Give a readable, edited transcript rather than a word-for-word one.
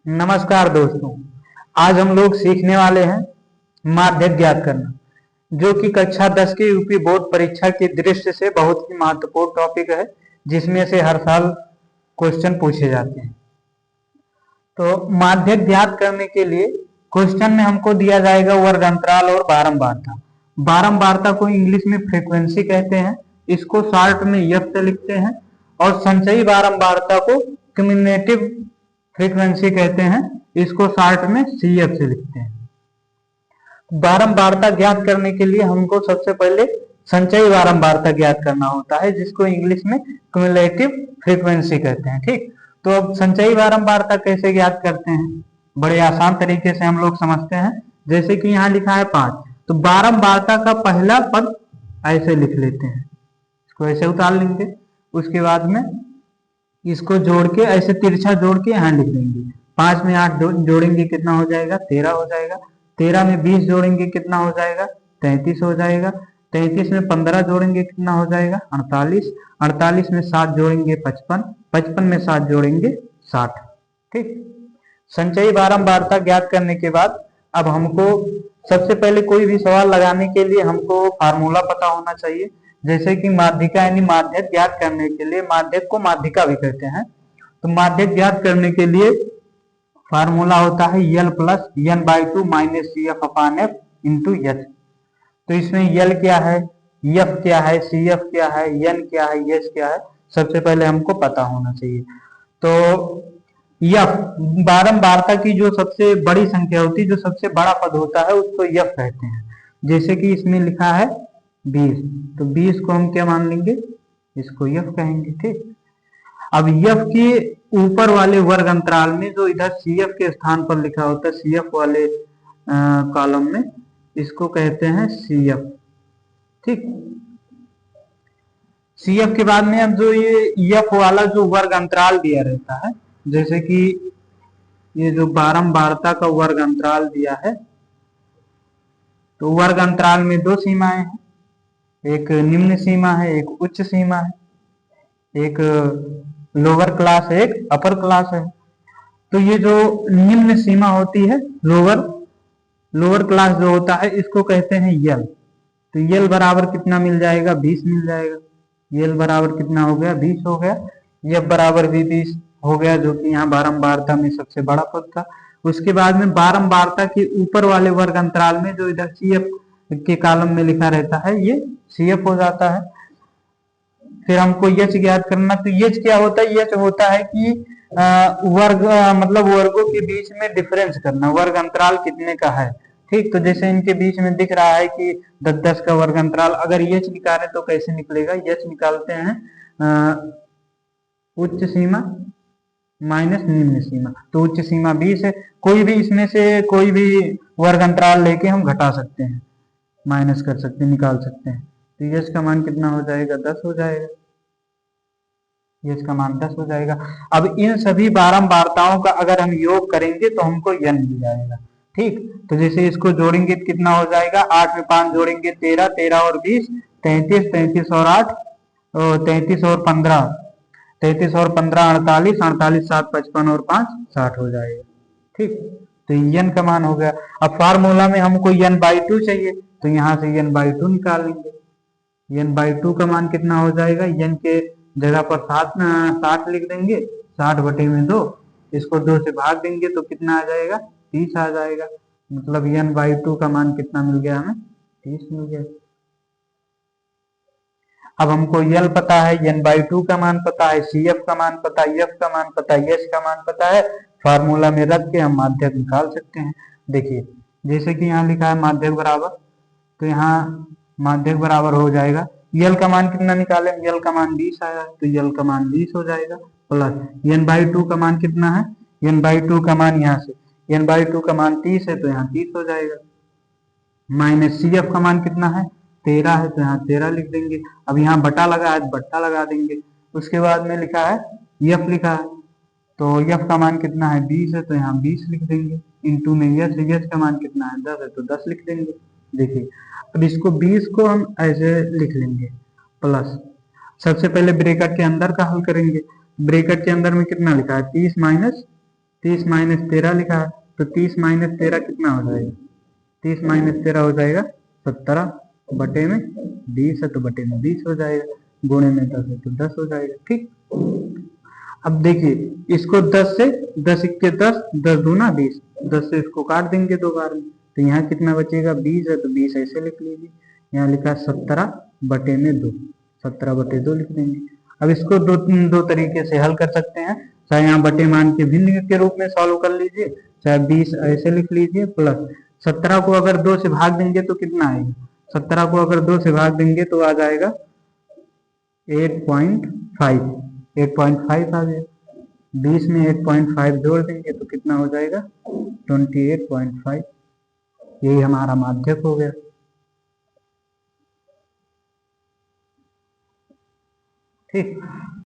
नमस्कार दोस्तों, आज हम लोग सीखने वाले हैं माध्यक ज्ञात करना, जो कि कक्षा 10 की यूपी बोर्ड परीक्षा की दृष्टि से बहुत ही महत्वपूर्ण टॉपिक है, जिसमें से हर साल क्वेश्चन पूछे जाते हैं। तो माध्यक ज्ञात करने के लिए क्वेश्चन में हमको दिया जाएगा वर्ग अंतराल और बारंबारता। बारंबारता को इंग्लिश में फ्रीक्वेंसी कहते हैं, इसको शॉर्ट में एफ से लिखते हैं, और संचयी बारंबारता को क्युमुलेटिव फ्रीक्वेंसी कहते हैं, इसको शॉर्ट में सीएफ से लिखते हैं। बारंबारता ज्ञात करने के लिए हमको सबसे पहले संचयी बारंबारता ज्ञात करना होता है, जिसको इंग्लिश में क्युमुलेटिव फ्रीक्वेंसी कहते हैं। ठीक, तो अब संचयी बारंबारता कैसे ज्ञात करते हैं? बड़े आसान तरीके से हम लोग समझते हैं। जैसे कि यहाँ लिखा है 5, तो बारंबारता का पहला पद ऐसे लिख लेते हैं, इसको ऐसे उतार लेंगे। उसके बाद में इसको जोड़ के ऐसे तिरछा जोड़ के यहाँ लिख देंगे। 5 में 8 जोड़ेंगे कितना हो जाएगा? 13 हो जाएगा। 13 में 20 जोड़ेंगे कितना हो जाएगा? 33 हो जाएगा। 33 में 15 जोड़ेंगे कितना हो जाएगा? 48। 48 में 7 जोड़ेंगे 55। 55 में 7 जोड़ेंगे 60। ठीक, संचयी बारंबारता ज्ञात करने के बाद अब हमको सबसे पहले कोई भी सवाल लगाने के लिए हमको फार्मूला पता होना चाहिए। जैसे कि माध्यिका यानी माध्यक ज्ञात करने के लिए, माध्यक को माध्यिका भी कहते हैं, तो माध्यक ज्ञात करने के लिए फार्मूला होता है L plus N by 2 minus C F upon F into H. तो इसमें यल क्या है, एफ क्या है, सी एफ क्या है, एन क्या है, एच क्या है, सबसे पहले हमको पता होना चाहिए। तो एफ बारंबारता की जो सबसे बड़ी संख्या होती है, जो सबसे बड़ा पद होता है, उसको एफ कहते हैं। जैसे कि इसमें लिखा है 20, तो 20 को हम क्या मान लेंगे? इसको एफ कहेंगे। ठीक, अब एफ के ऊपर वाले वर्ग अंतराल में जो इधर सी एफ के स्थान पर लिखा होता है, सी एफ वाले कॉलम में, इसको कहते हैं सी एफ। ठीक, सी एफ के बाद में अब जो ये एफ वाला जो वर्ग अंतराल दिया रहता है, जैसे कि ये जो बारंबारता का वर्ग अंतराल दिया है, तो वर्ग अंतराल में दो सीमाएं हैं, एक निम्न सीमा है, एक उच्च सीमा है, एक लोअर क्लास है, एक अपर क्लास है। तो ये जो निम्न सीमा होती है, लोअर क्लास जो होता है, इसको कहते हैं यल। तो यल बराबर कितना मिल जाएगा? 20 मिल जाएगा। यल बराबर कितना हो गया? 20 हो गया। एफ बराबर भी 20 हो गया, जो कि यहाँ बारंबारता में सबसे बड़ा पद था। उसके बाद में बारंबारता के ऊपर वाले वर्ग अंतराल में जो इधर सी एफ के कॉलम में लिखा रहता है, ये सी एफ हो जाता है। फिर हमको एच ज्ञात करना, तो एच क्या होता है? एच होता है कि वर्ग मतलब वर्गों के बीच में डिफरेंस करना, वर्ग अंतराल कितने का है। ठीक, तो जैसे इनके बीच में दिख रहा है कि 10-10 का वर्ग अंतराल, अगर एच निकाले तो कैसे निकलेगा? एच निकालते हैं उच्च सीमा माइनस निम्न सीमा। तो उच्च सीमा 20 है, कोई भी इसमें से कोई भी वर्ग अंतराल लेके हम घटा सकते हैं, माइनस कर सकते हैं, निकाल सकते हैं। तो एच का मान कितना हो जाएगा? 10 हो जाएगा। एच का मान 10 हो जाएगा। अब इन सभी बारंबारताओं का अगर हम योग करेंगे तो हमको एन मिल जाएगा। ठीक, तो जैसे इसको जोड़ेंगे तो कितना हो जाएगा? 8 में 5 जोड़ेंगे 13, 13 और 20 33, 33 और 8 33 और 15 33 और 15 48, 48 7 55 और 5 60 हो जाएगा। ठीक, तो एन का मान हो गया। अब फार्मूला में हमको एन बाई 2 चाहिए, तो यहाँ से एन बाई 2 निकाल लेंगे। एन बाई 2 का मान कितना हो जाएगा? एन के जगह पर 60 लिख देंगे, 60 बटे में 2, इसको 2 से भाग देंगे तो कितना आ जाएगा? 30 आ जाएगा। मतलब एन बाई 2 का मान कितना मिल गया हमें? 30 मिल गया। अब हमको यल पता है, एन बाई 2 का मान पता है, सी एफ का मान पता है, एफ का मान पता है, एच का मान पता है। फार्मूला में रख के हम माध्यक निकाल सकते हैं। देखिए, जैसे कि यहाँ लिखा है माध्यक बराबर, तो यहाँ माध्यक बराबर हो जाएगा, यल का मान कितना निकाले? यल का मान 20 आया, तो यल का मान 20 हो जाएगा, प्लस एन बाई 2 का मान कितना है? एन बाई 2 का मान यहाँ से, एन बाई 2 का मान 30 है, तो यहाँ 30 हो जाएगा, माइनस सी एफ का मान कितना है? 13 है, तो यहाँ 13 लिख देंगे। अब यहाँ बटा लगा है, बट्टा लगा देंगे। उसके बाद में लिखा है एफ लिखा है, तो एफ का मान कितना है? 20 है, तो यहाँ 20 लिख देंगे। इंटू में एच का मान कितना है? 10 है, तो 10 लिख देंगे। देखिए, अब इसको 20 को हम ऐसे लिख लेंगे, प्लस सबसे पहले ब्रैकेट के अंदर का हल करेंगे। ब्रैकेट के अंदर में कितना लिखा है? 30 माइनस 30 माइनस 13 लिखा है, तो 30 माइनस 13 कितना हो जाएगा? 30 माइनस 13 हो जाएगा 17 बटे में 20 है तो बटे में 20 हो जाएगा, गुणे में 10 है तो 10 हो जाएगा। ठीक, अब देखिए इसको 10 से 10 इक्के 10, 10 दूना 20, 10 से इसको काट देंगे दो बार में, तो यहाँ कितना बचेगा? 20 है तो 20 ऐसे लिख लीजिए। यहाँ लिखा 17 बटे में 2, 17 बटे 2 लिख देंगे। अब इसको दो तरीके से हल कर सकते हैं, चाहे यहाँ बटे मान के भिन्न के रूप में सॉल्व कर लीजिए, चाहे 20 ऐसे लिख लीजिए, प्लस 17 को अगर 2 से भाग देंगे तो कितना आएगा? 17 को अगर 2 से भाग देंगे तो आ जाएगा 8.5, 8.5 आ गया। 20 में 8.5 जोड़ देंगे तो कितना हो जाएगा? 28.5। यही हमारा माध्यक हो गया। ठीक।